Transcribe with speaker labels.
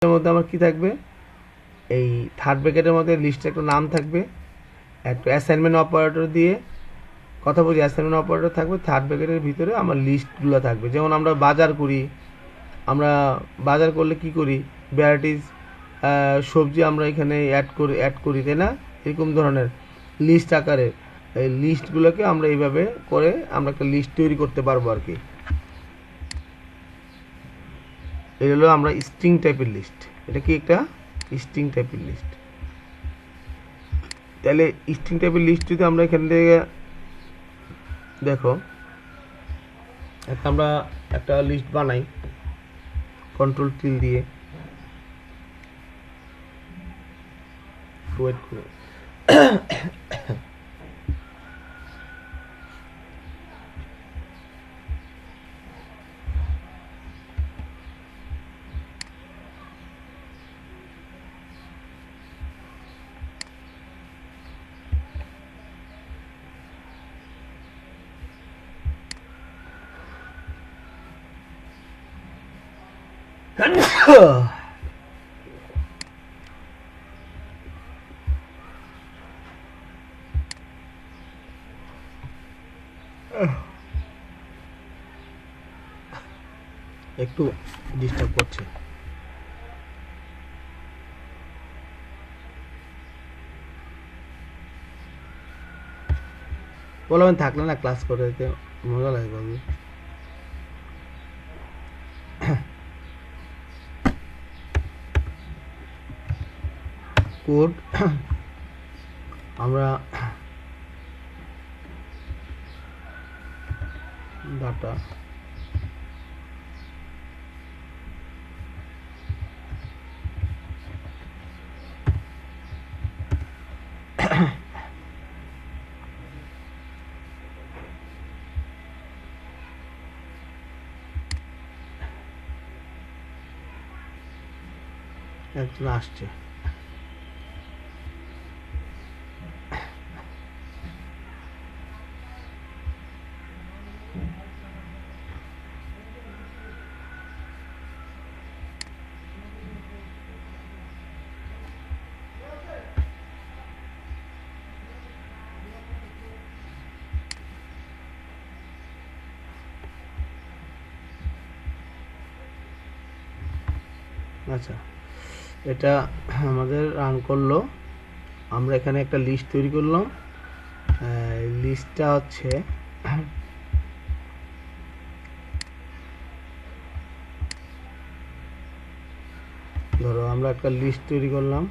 Speaker 1: এর মধ্যে আমার কি থাকবে, এই থার্ড ব্র্যাকেটের মধ্যে লিস্টে একটা নাম থাকবে, একটা অ্যাসাইনমেন্ট অপারেটর দিয়ে কথা বলি, অ্যাসাইনমেন্ট অপারেটর থাকবে, থার্ড ব্র্যাকেটের ভিতরে আমার লিস্টগুলো থাকবে। যেমন আমরা বাজার করি, আমরা বাজার করলে কি করি, ভ্যারাইটিস সবজি আমরা এখানে অ্যাড করি তাই না, এরকম ধরনের লিস্ট আকারে এই লিস্টগুলোকে আমরা এইভাবে করে আমরা একটা লিস্ট তৈরি করতে পারবো আর কি। এটা হলো আমরা স্ট্রিং টাইপের লিস্ট, এটা কি একটা স্ট্রিং টাইপের লিস্ট। তাহলে স্ট্রিং টাইপের লিস্ট যদি আমরা এখান থেকে দেখো আমরা একটা লিস্ট বানাই কন্ট্রোল টিল দিয়ে, ওয়েট করে একটু ডিস্টার্ব করছে। বলো আমি থাকলে না ক্লাস করে দিতে মজা লাগে বাবু। কোড আমরা ডাটা একজন আসছে, আচ্ছা এটা আমাদের রান করলো। আমরা এখানে একটা লিস্ট তৈরি করলাম, লিস্টটা হচ্ছে ধরো আমরা একটা লিস্ট তৈরি করলাম,